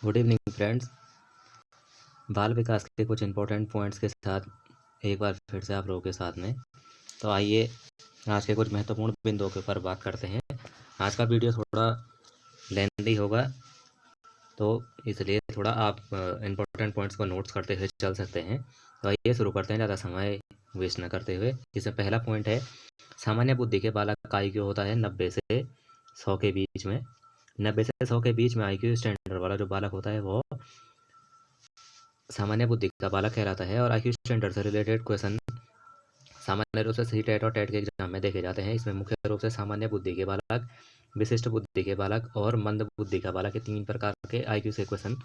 Good evening friends. बाल विकास के कुछ इंपॉर्टेंट पॉइंट्स के साथ एक बार फिर से आप लोगों के साथ में। तो आइए आज के कुछ महत्वपूर्ण बिंदुओं के ऊपर बात करते हैं। आज का वीडियो थोड़ा लेंथी होगा, तो इसलिए थोड़ा आप इंपॉर्टेंट पॉइंट्स को नोट्स करते हुए चल सकते हैं। तो आइए शुरू करते हैं ज़्यादा समय वेस्ट न करते हुए। इसमें पहला पॉइंट है, सामान्य बुद्धि के बालक का IQ होता है 90 से 100 के बीच में। 90 से 100 के बीच में IQ स्टैंडर्ड वाला जो बालक होता है वो सामान्य बुद्धि का बालक कहलाता है। और IQ स्टैंडर्ड से रिलेटेड क्वेश्चन सामान्य रूप से सी टेट और टेट के एग्जाम में देखे जाते हैं। इसमें मुख्य रूप से सामान्य बुद्धि के बालक, विशिष्ट बुद्धि के बालक और मंद बुद्धि का बालक, के 3 प्रकार के IQ से क्वेश्चन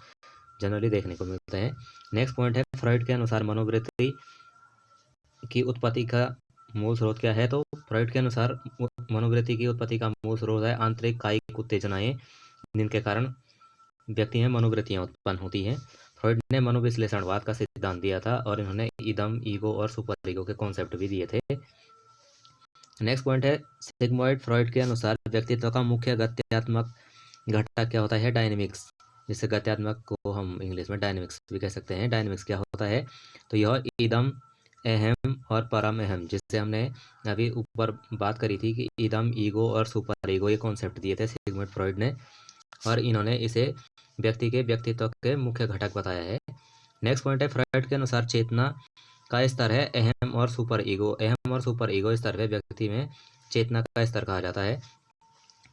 जनरली देखने को मिलते हैं। नेक्स्ट पॉइंट है, फ्रॉइड के अनुसार मनोवृत्ति की उत्पत्ति का मूल स्रोत क्या है। तो फ्रॉइड के अनुसार मनोवृत्ति की उत्पत्ति का मूल स्रोत है आंतरिक कायिक उत्तेजनाएं, जिनके कारण व्यक्ति में मनोवृत्तियां उत्पन्न होती हैं। फ्रॉइड ने मनोविश्लेषणवाद का सिद्धांत दिया था और इन्होंने इदम, ईगो और सुपर ईगो के कॉन्सेप्ट भी दिए थे। नेक्स्ट पॉइंट है, सिग्मॉइड फ्रॉइड के अनुसार व्यक्तित्व का मुख्य गत्यात्मक घटक क्या होता है, डायनेमिक्स। जिससे गत्यात्मक को हम इंग्लिश में डायनेमिक्स भी कह सकते हैं। डायनेमिक्स क्या होता है, तो यह इदम, अहम और परम अहम, जिससे हमने अभी ऊपर बात करी थी कि इदम, ईगो और सुपर ईगो, ये कॉन्सेप्ट दिए थे सिग्मॉइड फ्रॉइड ने, और इन्होंने इसे व्यक्ति के व्यक्तित्व के मुख्य घटक बताया है। नेक्स्ट पॉइंट है, फ्रॉइड के अनुसार चेतना का स्तर है अहम और सुपर ईगो। अहम और सुपर ईगो स्तर पे व्यक्ति में चेतना का स्तर कहा जाता है।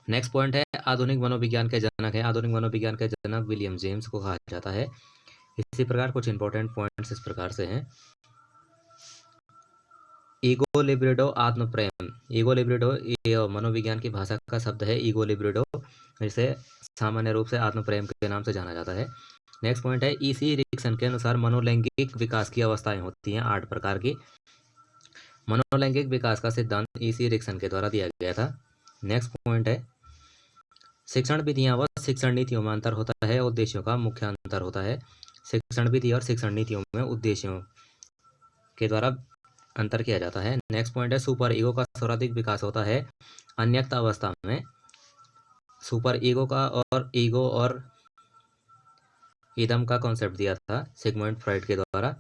नेक्स्ट पॉइंट है, आधुनिक मनोविज्ञान के जनक है। आधुनिक मनोविज्ञान के जनक विलियम जेम्स को कहा जाता है। इसी प्रकार कुछ इंपॉर्टेंट पॉइंट्स इस प्रकार से हैं। ईगो लिब्रेडो, आत्म प्रेम। ईगो लिब्रेडो ये मनोविज्ञान की भाषा का शब्द है, ईगो लिब्रेडो, जिसे सामान्य रूप से आत्म प्रेम के नाम से जाना जाता है। नेक्स्ट पॉइंट है, EC एरिक्सन के अनुसार मनोलैंगिक विकास की अवस्थाएं होती हैं 8 प्रकार की। मनोलैंगिक विकास का सिद्धांत EC एरिक्सन के द्वारा दिया गया था। नेक्स्ट पॉइंट है, शिक्षण विधियां व शिक्षण नीतियों में अंतर होता है, उद्देश्यों का मुख्य अंतर होता है। शिक्षण विधि और शिक्षण नीतियों में उद्देश्यों के द्वारा अंतर किया जाता है। नेक्स्ट पॉइंट है, सुपर ईगो का सर्वाधिक विकास होता है अन्यक्त अवस्था में। सुपर ईगो का और ईगो और इदम का कॉन्सेप्ट दिया था सिगमंड फ्रॉइड के द्वारा।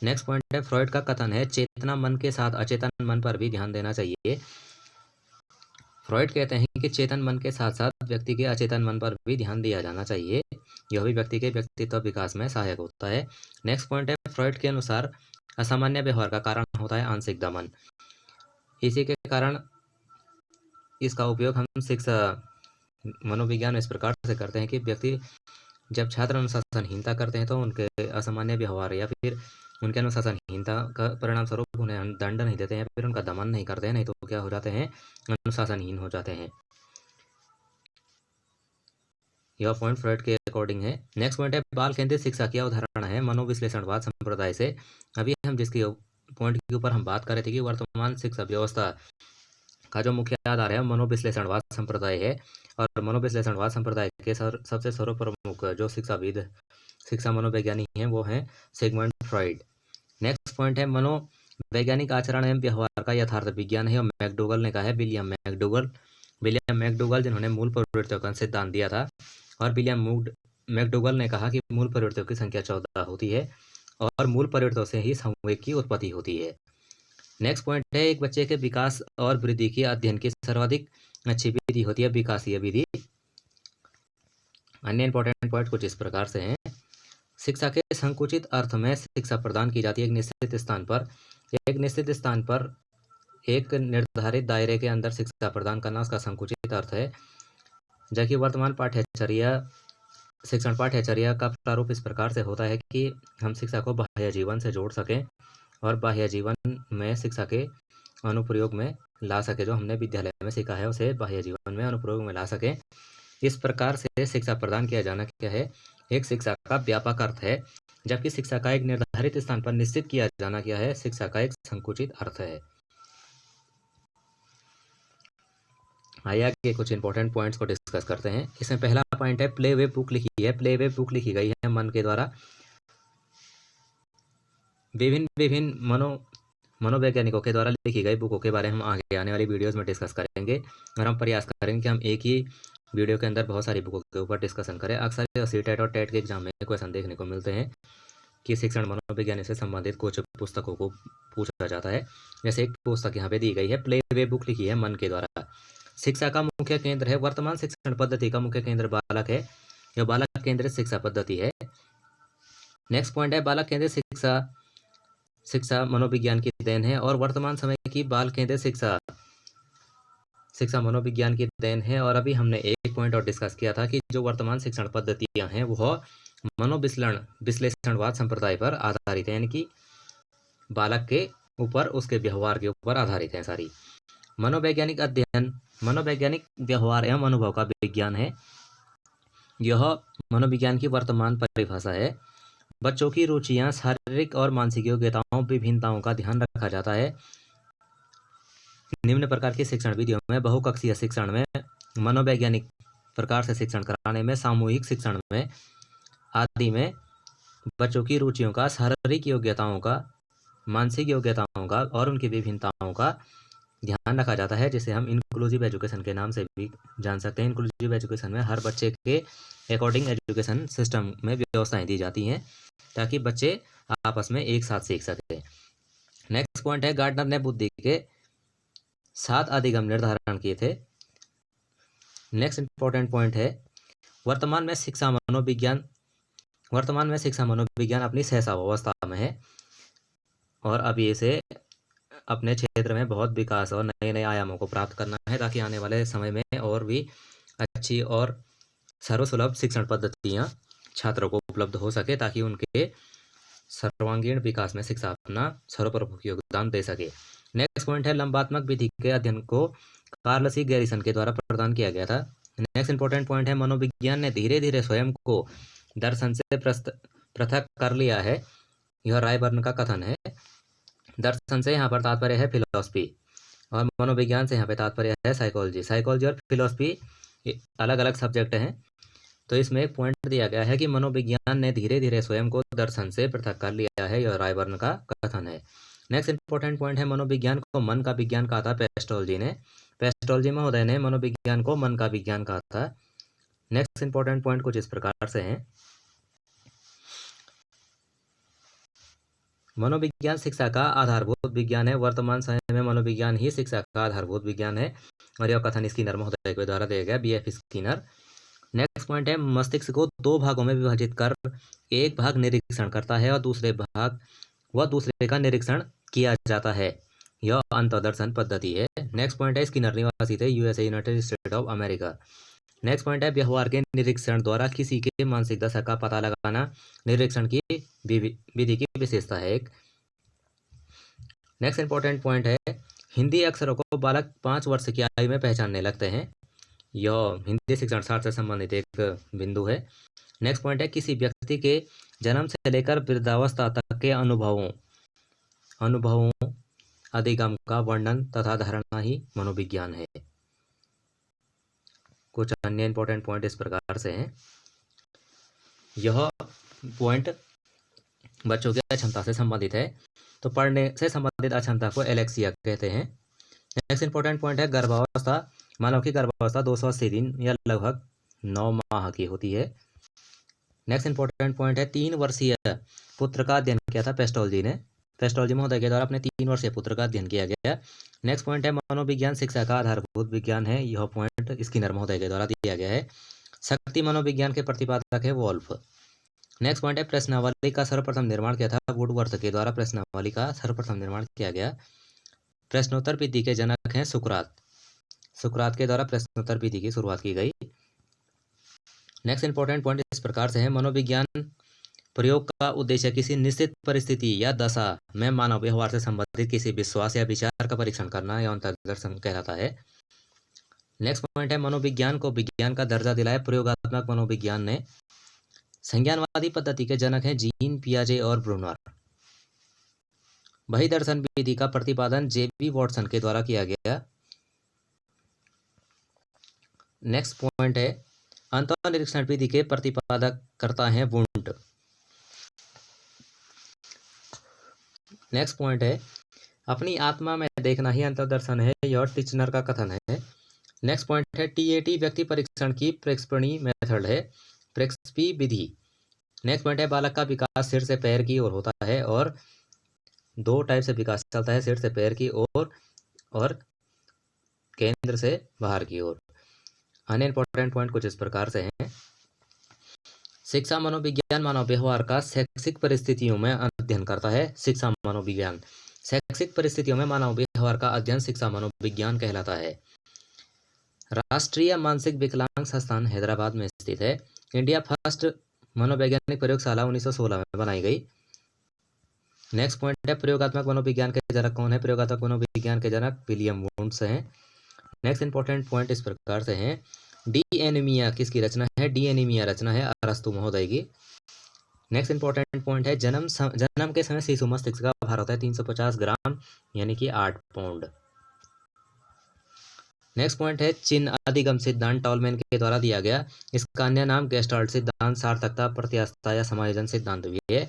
नेक्स्ट पॉइंट है, फ्रॉइड का कथन है, चेतना मन के साथ अचेतन मन पर भी ध्यान देना चाहिए। फ्रॉइड कहते हैं कि चेतन मन के साथ साथ व्यक्ति के अचेतन मन पर भी ध्यान दिया जाना चाहिए, यह भी व्यक्ति के व्यक्तित्व विकास में सहायक होता है। नेक्स्ट पॉइंट है, फ्रॉइड के अनुसार असामान्य व्यवहार का कारण होता है आंशिक दमन। इसी के कारण इसका उपयोग हम शिक्षा मनोविज्ञान इस प्रकार से करते हैं कि व्यक्ति जब छात्र अनुशासनहीनता करते हैं तो उनके असामान्य व्यवहार या फिर उनके अनुशासनहीनता का परिणाम स्वरूप उन्हें दंड नहीं देते हैं, फिर उनका दमन नहीं करते हैं, नहीं तो क्या हो जाते हैं, अनुशासनहीन हो जाते हैं। यह पॉइंट फ्रॉइड के अकॉर्डिंग है। नेक्स्ट पॉइंट है, बाल केंद्रित शिक्षा की अवधारणा है मनोविश्लेषणवाद संप्रदाय से। अभी हम जिसकी पॉइंट के ऊपर हम बात कर रहे थे कि वर्तमान शिक्षा व्यवस्था का जो मुख्य आधार है मनोविश्लेषणवाद संप्रदाय है, और मनोविश्लेषणवाद संप्रदाय के सबसे सर्वप्रमुख जो शिक्षाविद, शिक्षा मनोवैज्ञानिक हैं वो हैं सिगमंड फ्रॉइड। नेक्स्ट पॉइंट है, मनोवैज्ञानिक आचरण एवं व्यवहार का यथार्थ विज्ञान है, मैकडोगल ने कहा है, विलियम मैकडोगल। विलियम मैकडोगल जिन्होंने मूल प्रवृत्तियों का सिद्धांत दिया था, और विलियम मैकडोगल ने कहा कि मूल प्रवृत्तियों की संख्या 14 होती है और मूल प्रवृत्तियों से ही समूह की उत्पत्ति होती है। नेक्स्ट पॉइंट है, एक बच्चे के विकास और वृद्धि के अध्ययन की सर्वाधिक अच्छी विधि होती है विकासीय विधि। अन्य इंपॉर्टेंट पॉइंट कुछ इस प्रकार से हैं, शिक्षा के संकुचित अर्थ में शिक्षा प्रदान की जाती है एक निश्चित स्थान पर। एक निश्चित स्थान पर एक निर्धारित दायरे के अंदर शिक्षा प्रदान करना उसका संकुचित अर्थ है। जबकि वर्तमान पाठ्यचर्या, शिक्षण पाठ्यचर्या का प्रारूप इस प्रकार से होता है कि हम शिक्षा को बाह्य जीवन से जोड़ सकें और बाह्य जीवन में शिक्षा के अनुप्रयोग में ला सके, जो हमने विद्यालय में सीखा है उसे बाह्य जीवन में अनुप्रयोग में ला सके। इस प्रकार से शिक्षा प्रदान किया जाना क्या है, एक शिक्षा का व्यापक अर्थ है, जबकि शिक्षा का एक निर्धारित स्थान पर निश्चित किया जाना क्या है, शिक्षा का एक संकुचित अर्थ है। आइए आगे कुछ इंपॉर्टेंट पॉइंट्स को डिस्कस करते हैं। इसमें पहला पॉइंट है, प्ले वे बुक लिखी है। प्ले वे बुक लिखी गई है मन के द्वारा विभिन्न विभिन्न मनोवैज्ञानिकों के द्वारा लिखी गई बुकों के बारे में हम आगे आने वाली वीडियोस में डिस्कस करेंगे, और हम प्रयास करेंगे कि हम एक ही वीडियो के अंदर बहुत सारी बुकों के ऊपर डिस्कशन करें। अक्सर सीटेट और टेट के एग्जाम में क्वेश्चन देखने को मिलते हैं कि शिक्षण मनोविज्ञान से संबंधित कुछ पुस्तकों को पूछा जाता है। जैसे एक पुस्तक यहाँ पे दी गई है, प्ले वे बुक लिखी है मन के द्वारा। शिक्षा का मुख्य केंद्र है, वर्तमान शिक्षण पद्धति का मुख्य केंद्र बालक है, यह बालक केंद्रित शिक्षा पद्धति है। नेक्स्ट पॉइंट है, बालक केंद्रित शिक्षा मनोविज्ञान की देन है, और वर्तमान समय की बाल केंद्रित शिक्षा मनोविज्ञान की देन है। और अभी हमने एक पॉइंट और डिस्कस किया था कि जो वर्तमान शिक्षण पद्धतियां हैं वह विश्लेषणवाद संप्रदाय पर आधारित है, यानी कि बालक के ऊपर, उसके व्यवहार के ऊपर आधारित है सारी। मनोवैज्ञानिक अध्ययन मनोवैज्ञानिक व्यवहार एवं अनुभव का विज्ञान है, यह मनोविज्ञान की वर्तमान परिभाषा है। बच्चों की रुचियां, शारीरिक और मानसिक योग्यताओं, विभिन्नताओं का ध्यान रखा जाता है। निम्न प्रकार की शिक्षण विधियों में बहुकक्षीय शिक्षण में, मनोवैज्ञानिक प्रकार से शिक्षण कराने में, सामूहिक शिक्षण में आदि में बच्चों की रुचियों का, शारीरिक योग्यताओं का, मानसिक योग्यताओं का और उनकी विभिन्नताओं का ध्यान रखा जाता है, जिसे हम इंक्लूसिव एजुकेशन के नाम से भी जान सकते हैं। इंक्लूसिव एजुकेशन में हर बच्चे के अकॉर्डिंग एजुकेशन सिस्टम में व्यवस्थाएं दी जाती हैं ताकि बच्चे आपस में एक साथ सीख सके। नेक्स्ट पॉइंट है, गार्डनर ने बुद्धि के 7 अधिगम निर्धारण किए थे। नेक्स्ट इंपॉर्टेंट पॉइंट है, वर्तमान में शिक्षा मनोविज्ञान अपनी सहसावस्था में है, और अभी इसे अपने क्षेत्र में बहुत विकास और नए नए आयामों को प्राप्त करना है, ताकि आने वाले समय में और भी अच्छी और सर्वसुलभ शिक्षण पद्धतियां छात्रों को उपलब्ध हो सके, ताकि उनके सर्वांगीण विकास में शिक्षा अपना सर्वप्रमुख योगदान दे सके। नेक्स्ट पॉइंट है, लंबात्मक विधि के अध्ययन को कार्ल सी गैरिसन के द्वारा प्रदान किया गया था। नेक्स्ट इंपॉर्टेंट पॉइंट है, मनोविज्ञान ने धीरे धीरे स्वयं को दर्शन से पृथक कर लिया है, यह रायबर्न का कथन है। दर्शन से यहाँ पर तात्पर्य है फिलॉसफी, और मनोविज्ञान से यहाँ पे तात्पर्य है साइकोलॉजी और फिलॉसफी अलग अलग सब्जेक्ट हैं। तो इसमें एक पॉइंट दिया गया है कि मनोविज्ञान ने धीरे धीरे स्वयं को दर्शन से पृथक कर लिया है, यह रायबर्न का कथन है। नेक्स्ट इंपॉर्टेंट पॉइंट है, मनोविज्ञान को मन का विज्ञान कहा था पेस्टोलॉजी महोदय ने मनोविज्ञान को मन का विज्ञान कहा था। नेक्स्ट इंपॉर्टेंट पॉइंट कुछ इस प्रकार से हैं, मनोविज्ञान शिक्षा का आधारभूत विज्ञान है, वर्तमान समय में मनोविज्ञान ही शिक्षा का आधारभूत विज्ञान है, और यह कथन स्किनर महोदय के द्वारा दिया गया, BF स्किनर। नेक्स्ट पॉइंट है, मस्तिष्क को 2 भागों में विभाजित कर एक भाग निरीक्षण करता है और दूसरे का निरीक्षण किया जाता है, यह अंतर्दर्शन पद्धति है। नेक्स्ट पॉइंट है, स्किनर निवासी थे USA, United state of America. Next point है, व्यवहार के निरीक्षण द्वारा किसी के मानसिक दशा का पता लगाना निरीक्षण की विधि की विशेषता है एक। नेक्स्ट इंपॉर्टेंट पॉइंट है, हिंदी अक्षरों को बालक 5 वर्ष की आयु में पहचानने लगते हैं, यह हिंदी शिक्षण शास्त्र से संबंधित एक बिंदु है। नेक्स्ट पॉइंट है, किसी व्यक्ति के जन्म से लेकर वृद्धावस्था तक के अनुभवों अधिगम का वर्णन तथा धारणा ही मनोविज्ञान है। कुछ अन्य इंपॉर्टेंट पॉइंट इस प्रकार से हैं, यह पॉइंट बच्चों की अक्षमता से संबंधित है, तो पढ़ने से संबंधित अक्षमता को एलेक्सिया कहते हैं। नेक्स्ट इंपॉर्टेंट पॉइंट है, गर्भावस्था, मानव की गर्भावस्था 280 दिन या लगभग 9 माह की होती है। नेक्स्ट इंपॉर्टेंट पॉइंट है, 3 वर्षीय पुत्र का अध्ययन किया था पेस्टोलॉजी महोदय के द्वारा अपने 3 वर्षीय पुत्र का अध्ययन किया गया। नेक्स्ट पॉइंट है, मनोविज्ञान शिक्षा का आधारभूत विज्ञान है, यह पॉइंट स्किनर महोदय के द्वारा दिया गया है। शक्ति मनोविज्ञान के प्रतिपादक है वोल्फ। नेक्स्ट पॉइंट है, प्रश्नावली का सर्वप्रथम निर्माण किया था वुडवर्थ के द्वारा, प्रश्नावली का सर्वप्रथम निर्माण किया गया। प्रश्नोत्तर विधि के जनक हैं सुकरात के द्वारा प्रश्नोत्तर विधि की शुरुआत की गई। नेक्स्ट इंपॉर्टेंट पॉइंट इस प्रकार से है, मनोविज्ञान प्रयोग का उद्देश्य किसी निश्चित परिस्थिति या दशा में मानव व्यवहार से संबंधित किसी विश्वास या विचार का परीक्षण करना या अंतर्दर्शन कहलाता है। नेक्स्ट पॉइंट है, मनोविज्ञान को विज्ञान का दर्जा दिलाया प्रयोगात्मक मनोविज्ञान ने। संज्ञानवादी पद्धति के जनक हैं जीन पियाजे और ब्रूनर। वही दर्शन विधि का प्रतिपादन JB वॉटसन के द्वारा किया गया। नेक्स्ट पॉइंट है, अंतःनिरीक्षण विधि के प्रतिपादक करता है वुंट। नेक्स्ट पॉइंट है, अपनी आत्मा में देखना ही अंतर्दर्शन है, यह टिचनर का कथन है। नेक्स्ट पॉइंट है टीएटी व्यक्ति परीक्षण की प्रेक्षपणी मेथड है, प्रेक्षपी विधि। नेक्स्ट पॉइंट है बालक का विकास सिर से पैर की ओर होता है और दो टाइप से विकास चलता है, सिर से पैर की ओर और केंद्र से बाहर की ओर। अन्य इंपॉर्टेंट पॉइंट कुछ इस प्रकार से हैं। शिक्षा मनोविज्ञान मानव व्यवहार का शैक्षिक परिस्थितियों में अध्ययन करता है। शिक्षा मनोविज्ञान शैक्षिक परिस्थितियों में मानव व्यवहार का अध्ययन शिक्षा मनोविज्ञान कहलाता है। राष्ट्रीय मानसिक विकलांग संस्थान हैदराबाद में स्थित है। इंडिया फर्स्ट मनोवैज्ञानिक प्रयोगशाला 1916 में बनाई गई। नेक्स्ट पॉइंट है प्रयोगात्मक मनोविज्ञान के जनक कौन है? प्रयोगात्मक मनोविज्ञान के जनक विलियम वुंड्स हैं। नेक्स्ट इंपॉर्टेंट पॉइंट इस प्रकार से हैं। डी एनीमिया किसकी रचना है? डी एनीमिया रचना है अरस्तु महोदय की। नेक्स्ट इंपॉर्टेंट पॉइंट है जन्म के समय शिशु मस्तिष्क का भार होता है 350 ग्राम यानी कि 8 पाउंड। नेक्स्ट पॉइंट है चिन्ह अधिगम सिद्धांत टॉलमैन के द्वारा दिया गया। इसका अन्य नाम गेस्टाल्ट सिद्धांत, सार्थकता, प्रत्यास्थता या समायोजन सिद्धांत भी है।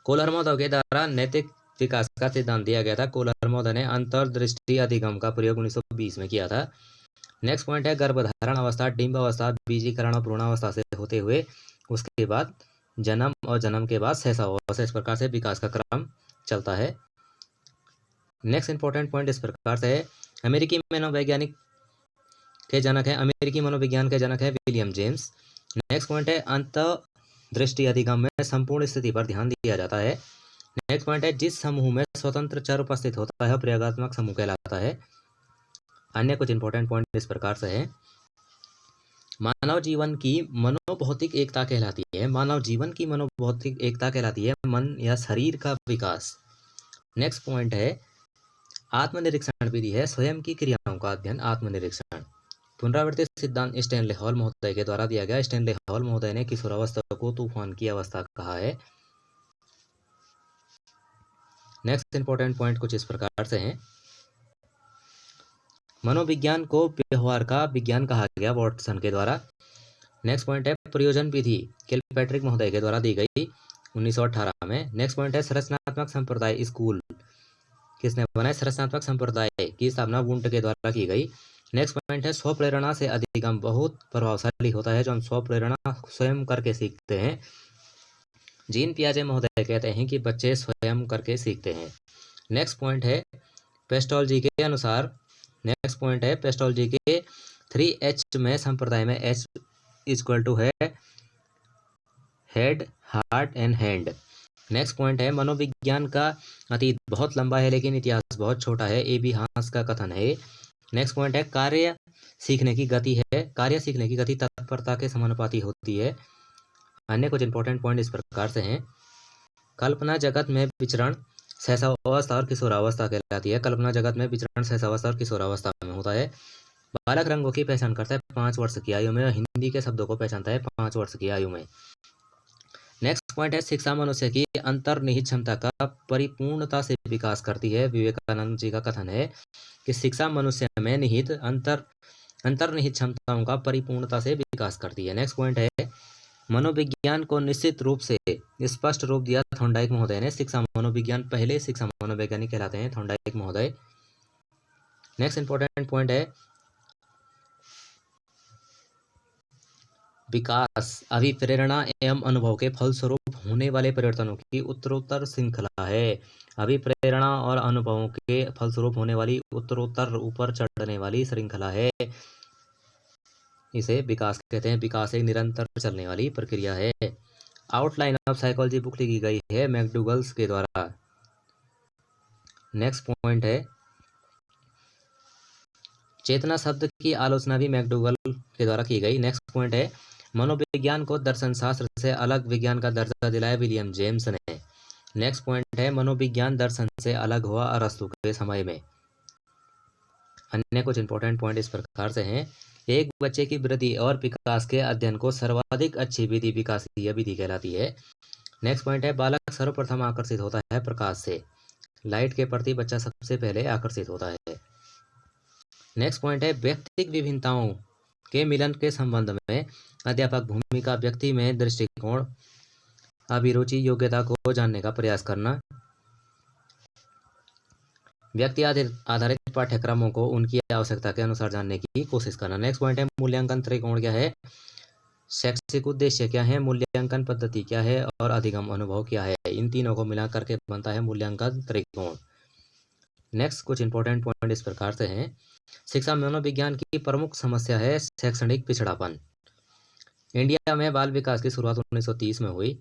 कोलर-मोदव के द्वारा नैतिक विकास का सिद्धांत दिया गया था। कोलर-मोदव ने अंतर्दृष्टि अधिगम का प्रयोग 1920 में किया था। नेक्स्ट पॉइंट है गर्भधारण अवस्था, डिंब अवस्था, बीजीकरण और भ्रूणावस्था से होते हुए उसके बाद जन्म और जन्म के बाद शैशवावस्था, इस प्रकार से विकास का क्रम चलता है। नेक्स्ट इंपॉर्टेंट पॉइंट इस प्रकार से है। अमेरिकी मनोवैज्ञानिक के जनक है, अमेरिकी मनोविज्ञान के जनक है विलियम जेम्स। नेक्स्ट पॉइंट है अंतर्दृष्टि अधिगम में संपूर्ण स्थिति पर ध्यान दिया जाता है। नेक्स्ट पॉइंट है जिस समूह में स्वतंत्र चर उपस्थित होता है प्रयोगात्मक समूह कहलाता है। अन्य कुछ इंपॉर्टेंट पॉइंट इस प्रकार से है। मानव जीवन की मनोभौतिक एकता कहलाती है। मानव जीवन की मनोभौतिक एकता कहलाती है मन या शरीर का विकास। नेक्स्ट पॉइंट है आत्मनिरीक्षण विधि है स्वयं की क्रियाओं का अध्ययन, आत्मनिरीक्षण। पुनरावृत्ति सिद्धांत स्टैनले हॉल महोदय के द्वारा दिया गया। स्टैनले हॉल महोदय ने किशोरावस्था को तूफान की अवस्था कहा है। नेक्स्ट इंपॉर्टेंट पॉइंट कुछ इस प्रकार से हैं। मनोविज्ञान को व्यवहार का विज्ञान कहा गया वॉटसन के द्वारा। नेक्स्ट पॉइंट है प्रयोजन विधि किलपैट्रिक महोदय के द्वारा दी गई 1918 में। नेक्स्ट पॉइंट है संरचनात्मक संप्रदाय स्कूल किसने बनाया? संरचनात्मक संप्रदाय की स्थापना वुंट के द्वारा की गई। नेक्स्ट पॉइंट है स्वप्रेरणा से अधिगम बहुत प्रभावशाली होता है जो हम स्वप्रेरणा स्वयं करके सीखते हैं। जीन पियाजे महोदय कहते हैं कि बच्चे स्वयं करके सीखते हैं। नेक्स्ट पॉइंट है पेस्टोलॉजी के अनुसार, नेक्स्ट पॉइंट है पेस्टोलॉजी के 3H में संप्रदाय में H इक्वल टू है head, heart and hand. Next point है मनोविज्ञान का अतीत बहुत लंबा है लेकिन इतिहास बहुत छोटा है, ए बी हांस का कथन है। नेक्स्ट पॉइंट है कार्य सीखने की गति है, कार्य सीखने की गति तत्परता के समानुपाती होती है। अन्य कुछ इंपॉर्टेंट पॉइंट इस प्रकार से हैं। कल्पना जगत में विचरण शैशवावस्था और किशोरावस्था कहलाती है। कल्पना जगत में विचरण शैशवावस्था और किशोरावस्था में होता है। बालक रंगों की पहचान करता है 5 वर्ष की आयु में, हिंदी के शब्दों को पहचानता है 5 वर्ष की आयु में। नेक्स्ट पॉइंट है शिक्षा मनुष्य की अंतर्निहित क्षमता का परिपूर्णता से विकास करती है। विवेकानंद जी का कथन है कि शिक्षा मनुष्य में निहित अंतर्निहित क्षमताओं का परिपूर्णता से विकास करती है। नेक्स्ट पॉइंट है मनोविज्ञान को निश्चित रूप से स्पष्ट रूप दिया थॉर्नडाइक महोदय ने। शिक्षा मनोविज्ञान पहले शिक्षा मनोवैज्ञानिक कहलाते हैं थॉर्नडाइक महोदय। नेक्स्ट इंपॉर्टेंट पॉइंट है विकास अभिप्रेरणा एवं अनुभव के फलस्वरूप होने वाले परिवर्तनों की उत्तरोत्तर श्रृंखला है। अभिप्रेरणा और अनुभवों के फलस्वरूप होने वाली उत्तरोत्तर ऊपर चढ़ने वाली श्रृंखला है, इसे विकास कहते हैं। विकास एक निरंतर चलने वाली प्रक्रिया है। आउटलाइन ऑफ साइकोलॉजी बुक लिखी गई है मैकडूगल्स के द्वारा। नेक्स्ट पॉइंट है चेतना शब्द की आलोचना भी मैकडूगल के द्वारा की गई। नेक्स्ट पॉइंट है मनोविज्ञान को दर्शन शास्त्र से अलग विज्ञान का दर्जा दिलाया विलियम जेम्स ने। नेक्स्ट पॉइंट है मनोविज्ञान दर्शन से अलग हुआ अरस्तु के समय में। अन्य कुछ इंपॉर्टेंट पॉइंट इस प्रकार से हैं। एक बच्चे की वृद्धि और विकास के अध्ययन को सर्वाधिक अच्छी विधि विकासीय विधि कहलाती है। नेक्स्ट पॉइंट है बालक सर्वप्रथम आकर्षित होता है प्रकाश से। लाइट के प्रति बच्चा सबसे पहले आकर्षित होता है। नेक्स्ट पॉइंट है व्यक्तिगत विभिन्नताओं के मिलन के संबंध में अध्यापक भूमिका व्यक्ति में दृष्टिकोण, अभिरुचि, योग्यता को जानने का प्रयास करना। व्यक्ति आधारित पाठ्यक्रमों को उनकी आवश्यकता के अनुसार जानने की कोशिश करना। नेक्स्ट पॉइंट है मूल्यांकन त्रिकोण क्या है, शैक्षिक उद्देश्य क्या है, मूल्यांकन पद्धति क्या है और अधिगम अनुभव क्या है। इन तीनों को मिला करके बनता है मूल्यांकन त्रिकोण। नेक्स्ट कुछ इंपॉर्टेंट पॉइंट इस प्रकार से हैं। शिक्षा मनोविज्ञान की प्रमुख समस्या है शैक्षणिक पिछड़ापन। इंडिया में बाल विकास की शुरुआत 1930 में हुई।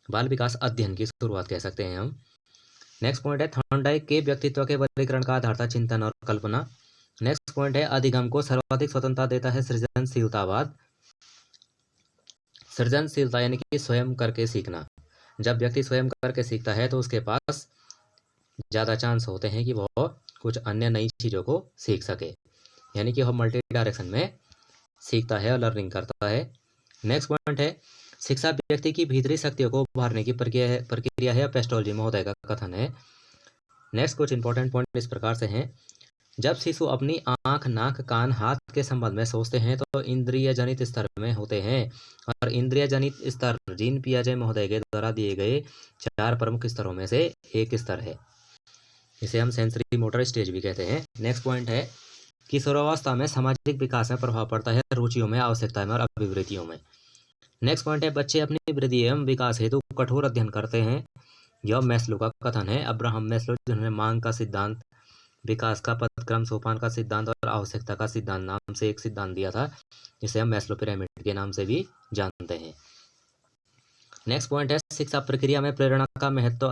बाल विकास अध्ययन की शुरुआत कह सकते हैं हम। नेक्स्ट पॉइंट है थॉर्नडाइक के व्यक्तित्व के वर्गीकरण का आधार था चिंतन और कल्पना। नेक्स्ट पॉइंट है अधिगम को सर्वाधिक स्वतंत्रता देता है सृजनशीलतावाद। सृजनशीलता यानी कि स्वयं करके सीखना। जब व्यक्ति स्वयं करके सीखता है तो उसके पास ज़्यादा चांस होते हैं कि वह कुछ अन्य नई चीज़ों को सीख सके, यानी कि वह मल्टी डायरेक्शन में सीखता है और लर्निंग करता है। नेक्स्ट पॉइंट है शिक्षा व्यक्ति की भीतरी शक्तियों को उभारने की प्रक्रिया है, पेस्टोलॉजी महोदय का कथन है। नेक्स्ट कुछ इंपॉर्टेंट पॉइंट इस प्रकार से हैं। जब शिशु अपनी आंख, नाक, कान, हाथ के संबंध में सोचते हैं तो इंद्रिय जनित स्तर में होते हैं, और इंद्रिय जनित स्तर जीन पियाजे महोदय के द्वारा दिए गए 4 प्रमुख स्तरों में से एक स्तर है। इसे हम सेंसरी मोटर स्टेज भी कहते हैं। नेक्स्ट पॉइंट है किशोरावस्था में सामाजिक विकास में प्रभाव पड़ता है रुचियों में, आवश्यकताओं में और अभिवृत्तियों में। नेक्स्ट पॉइंट है बच्चे अपनी वृद्धि एवं विकास हेतु कठोर अध्ययन करते हैं। यह मैस्लो का कथन है। अब्राहम मैस्लो जिन्होंने मांग का सिद्धांत, विकास का पदक्रम, सोपान का सिद्धांत और आवश्यकता का सिद्धांत नाम से एक सिद्धांत दिया था, जिसे हम मैस्लो पिरामिड के नाम से भी जानते हैं। नेक्स्ट पॉइंट है शिक्षा प्रक्रिया में प्रेरणा का महत्व।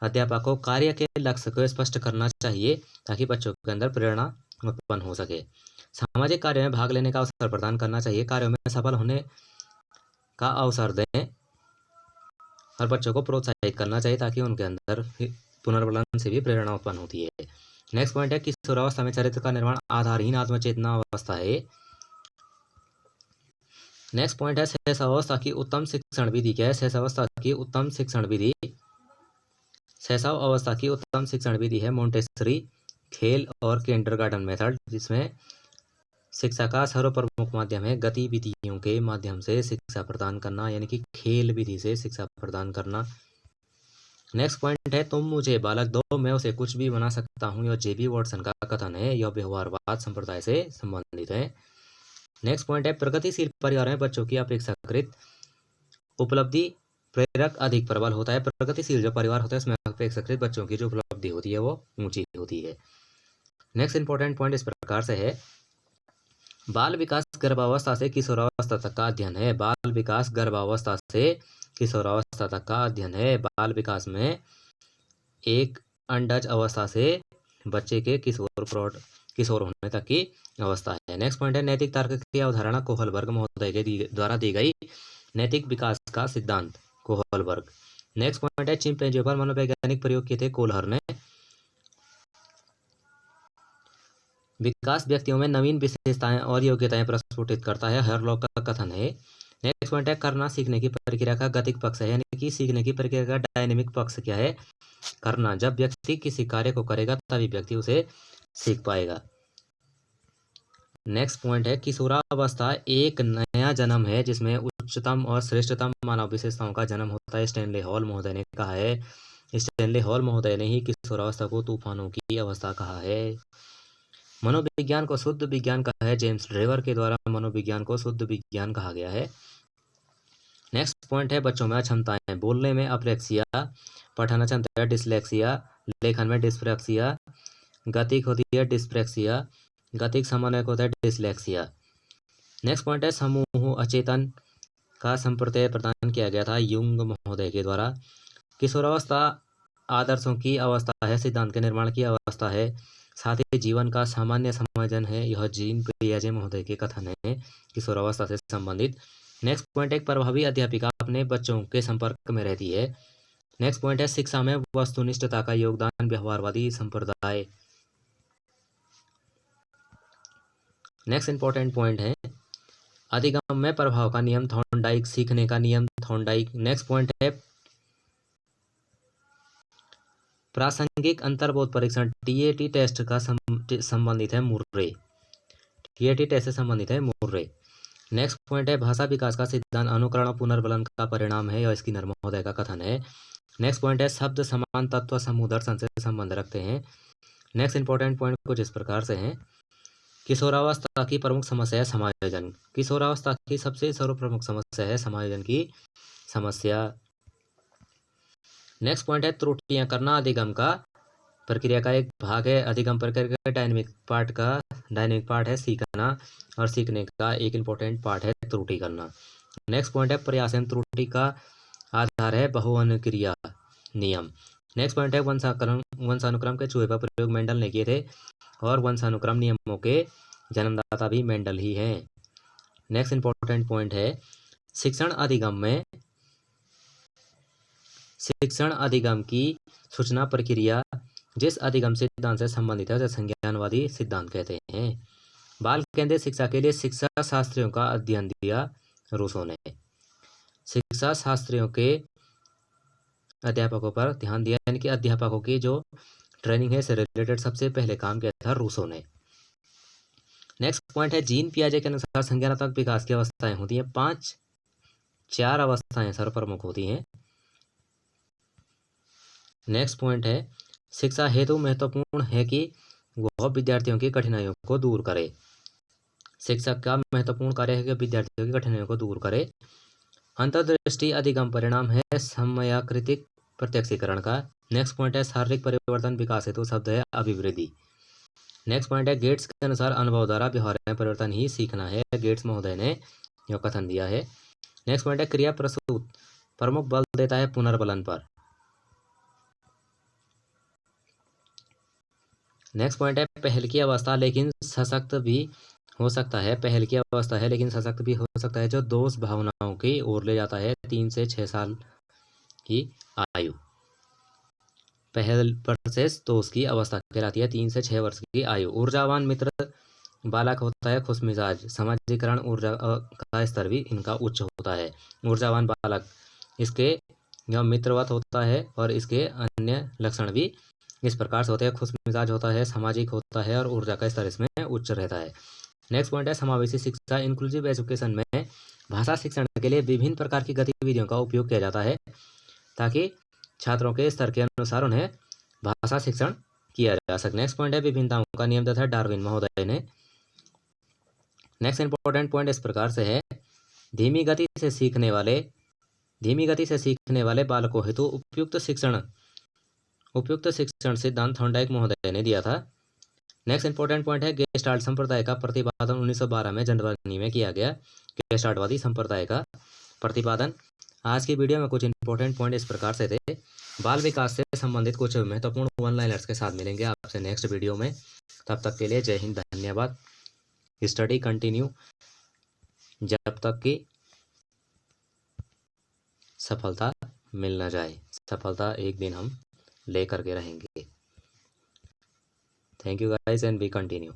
अध्यापक को कार्य के लक्ष्य को स्पष्ट करना चाहिए ताकि बच्चों के अंदर प्रेरणा उत्पन्न हो सके। सामाजिक कार्य में भाग लेने का अवसर प्रदान करना चाहिए, कार्यों में सफल होने का अवसर दें और बच्चों को प्रोत्साहित करना चाहिए ताकि उनके अंदर पुनर्वलन से भी प्रेरणा उत्पन्न होती है। नेक्स्ट पॉइंट है किशोरावस्था में चरित्र का निर्माण आधारहीन आत्मचेतना अवस्था है। नेक्स्ट पॉइंट है शैशवावस्था की उत्तम शिक्षण विधि क्या है। शैशवावस्था की उत्तम शिक्षण विधि, शैशव अवस्था की उत्तम शिक्षण विधि है मोंटेसरी, खेल और किंडरगार्टन मेथड, जिसमें शिक्षा का सर्वप्रमुख माध्यम है गतिविधियों के माध्यम से शिक्षा प्रदान करना, यानी कि खेल विधि से शिक्षा प्रदान करना। नेक्स्ट पॉइंट है तुम मुझे बालक दो मैं उसे कुछ भी बना सकता हूँ, यह जेबी वॉटसन का कथन है। यह व्यवहारवाद संप्रदाय से संबंधित है। नेक्स्ट पॉइंट है प्रगतिशील परिवार में बच्चों की अपेक्षाकृत उपलब्धि प्रेरक अधिक प्रबल होता है। प्रगतिशील जो परिवार होता है उसमें अपेक्षाकृत बच्चों की जो उपलब्धि होती है वो ऊंची होती है। नेक्स्ट इंपॉर्टेंट पॉइंट इस प्रकार से है बाल विकास गर्भावस्था से किशोरावस्था तक का अध्ययन है। बाल विकास गर्भावस्था से किशोरावस्था तक का अध्ययन है। बाल विकास में एक अंडज अवस्था से बच्चे के किशोर होने तक की अवस्था है। नेक्स्ट पॉइंट है नैतिक तर्क की अवधारणा कोहलबर्ग महोदय के द्वारा दी गई नैतिक विकास का सिद्धांत कोहलबर्ग। नेक्स्ट पॉइंट है चिंपैंजियों पर मनोवैज्ञानिक प्रयोग किए थे कोलहर ने। विकास व्यक्तियों में नवीन विशेषताएं और योग्यताएं प्रस्फुटित करता है, हरलॉक का कथन है। नेक्स्ट पॉइंट है करना सीखने की प्रक्रिया का गतिक पक्ष है, यानी कि सीखने की प्रक्रिया का डायनेमिक पक्ष क्या है, करना। जब व्यक्ति किसी कार्य को करेगा तभी व्यक्ति उसे सीख पाएगा। नेक्स्ट पॉइंट है किशोरावस्था एक नया जन्म है जिसमें उच्चतम और श्रेष्ठतम मानव विशेषताओं का जन्म होता है, स्टैनले हॉल महोदय ने कहा है। स्टैनले हॉल महोदय ने ही किशोरावस्था को तूफानों की अवस्था कहा है। मनोविज्ञान को शुद्ध विज्ञान कहा है, जेम्स ड्रेवर के द्वारा मनोविज्ञान को शुद्ध विज्ञान कहा गया है। नेक्स्ट पॉइंट है बच्चों में अक्षमताएं। बोलने में अप्रेक्सिया, पठन अक्षमता डिसलेक्सिया, लेखन में डिस्प्रैक्सिया, गतिक होती है डिस्प्रैक्सिया, गतिक समन्वय होता है डिसलेक्सिया। नेक्स्ट पॉइंट है समूह अचेतन का संप्रत्यय प्रदान किया गया था युंग महोदय के द्वारा। किशोरावस्था आदर्शों की अवस्था है, सिद्धांत के निर्माण की अवस्था है, साथ ही जीवन का सामान्य समायोजन है। यह जीन पियाजे महोदय के कथन है किशोरावस्था से संबंधित। नेक्स्ट पॉइंट एक प्रभावी अध्यापिका अपने बच्चों के संपर्क में रहती है। नेक्स्ट पॉइंट है शिक्षा में वस्तुनिष्ठता का योगदान, व्यवहारवादी संप्रदाय। नेक्स्ट इंपॉर्टेंट पॉइंट है अधिगम में प्रभाव का नियम थॉर्नडाइक, सीखने का नियम थॉर्नडाइक। नेक्स्ट पॉइंट है प्रासंगिक अंतर्बोध परीक्षण टीएटी टेस्ट का संबंधित है मुर्रे, टीएटी टेस्ट से संबंधित है मुर्रे। नेक्स्ट पॉइंट है भाषा विकास का सिद्धांत अनुकरण पुनर्बलन का परिणाम है, और स्किनर महोदय का कथन है। नेक्स्ट पॉइंट है शब्द समान तत्व समूह दर्शन से संबंध रखते हैं। नेक्स्ट इंपॉर्टेंट पॉइंट कुछ इस प्रकार से हैं। किशोरावस्था की प्रमुख समस्या है समायोजन। किशोरावस्था की सबसे सर्वप्रमुख समस्या है समायोजन की समस्या। नेक्स्ट पॉइंट है त्रुटियां करना अधिगम का प्रक्रिया का एक भाग है। अधिगम प्रक्रिया का डायनेमिक पार्ट है सीखना, और सीखने का एक इंपॉर्टेंट पार्ट है त्रुटि करना। नेक्स्ट पॉइंट है प्रयासन त्रुटि का आधार है बहुअनुक्रिया नियम। नेक्स्ट पॉइंट है वंशानुक्रम के चूहे पर प्रयोग मेंडल ने किए थे, और वंशानुक्रम नियमों के जन्मदाता भी मेंडल ही हैं। नेक्स्ट इंपॉर्टेंट पॉइंट है शिक्षण अधिगम की सूचना प्रक्रिया जिस अधिगम सिद्धांत से संबंधित है उसे संज्ञानवादी सिद्धांत कहते हैं। बाल केंद्रित शिक्षा के लिए शिक्षा शास्त्रियों का अध्ययन दिया रूसो ने। शिक्षा शास्त्रियों के अध्यापकों पर ध्यान दिया, यानी कि अध्यापकों की जो ट्रेनिंग है से रिलेटेड सबसे पहले काम किया था रूसो ने। नेक्स्ट पॉइंट है जीन पियाजे के अनुसार संज्ञानात्मक विकास की अवस्थाएं होती हैं 4 अवस्थाएं सर्वप्रमुख होती हैं। नेक्स्ट पॉइंट है शिक्षा हेतु महत्वपूर्ण है कि वह विद्यार्थियों की कठिनाइयों को दूर करे। शिक्षक का महत्वपूर्ण कार्य है कि विद्यार्थियों की कठिनाइयों को दूर करे। अंतर्दृष्टि अधिगम परिणाम है समयाकृतिक प्रत्यक्षीकरण का। नेक्स्ट पॉइंट है शारीरिक परिवर्तन विकास हेतु शब्द है अभिवृद्धि। नेक्स्ट पॉइंट है गेट्स के अनुसार अनुभव द्वारा व्यवहार में परिवर्तन ही सीखना है। गेट्स महोदय ने यह कथन दिया है। नेक्स्ट पॉइंट है क्रिया प्रसूत प्रमुख बल देता है पुनर्बलन पर। नेक्स्ट पॉइंट है पहल की अवस्था लेकिन सशक्त भी हो सकता है। पहल की अवस्था है लेकिन सशक्त भी हो सकता है जो दोष भावनाओं की ओर ले जाता है 3 से 6 साल की आयु। पहल वर्सेस दोष की अवस्था कहलाती है 3 से 6 वर्ष की आयु। ऊर्जावान मित्र बालक होता है खुशमिजाज। समाजीकरण ऊर्जा का स्तर भी इनका उच्च होता है। ऊर्जावान बालक इसके यह मित्रवत होता है, और इसके अन्य लक्षण भी इस प्रकार से होते हैं। खुशमिजाज होता है, सामाजिक होता है, और ऊर्जा का स्तर इसमें उच्च रहता है। नेक्स्ट पॉइंट है समावेशी शिक्षा। इंक्लूसिव एजुकेशन में भाषा शिक्षण के लिए विभिन्न प्रकार की गतिविधियों का उपयोग किया जाता है ताकि छात्रों के स्तर के अनुसार उन्हें भाषा शिक्षण किया जा सके। नेक्स्ट पॉइंट है विभिन्नताओं का नियम तथा डार्विन महोदय ने। नेक्स्ट इंपॉर्टेंट पॉइंट इस प्रकार से है धीमी गति से सीखने वाले बालकों हेतु उपयुक्त शिक्षण सिद्धांत थॉर्नडाइक महोदय ने दिया था। नेक्स्ट इंपॉर्टेंट पॉइंट है गेस्टाल्ट संप्रदाय का प्रतिपादन 1912 में जर्मनी में किया गया। गेस्टाल्टवादी संप्रदाय का प्रतिपादन। आज की वीडियो में कुछ इंपॉर्टेंट पॉइंट इस प्रकार से थे। बाल विकास से संबंधित कुछ महत्वपूर्ण वन लाइनर्स के साथ मिलेंगे आपसे नेक्स्ट वीडियो में। तब तक के लिए जय हिंद, धन्यवाद। स्टडी कंटिन्यू जब तक कि सफलता मिल न जाए। सफलता एक दिन हम लेकर के रहेंगे। Thank you guys and we continue.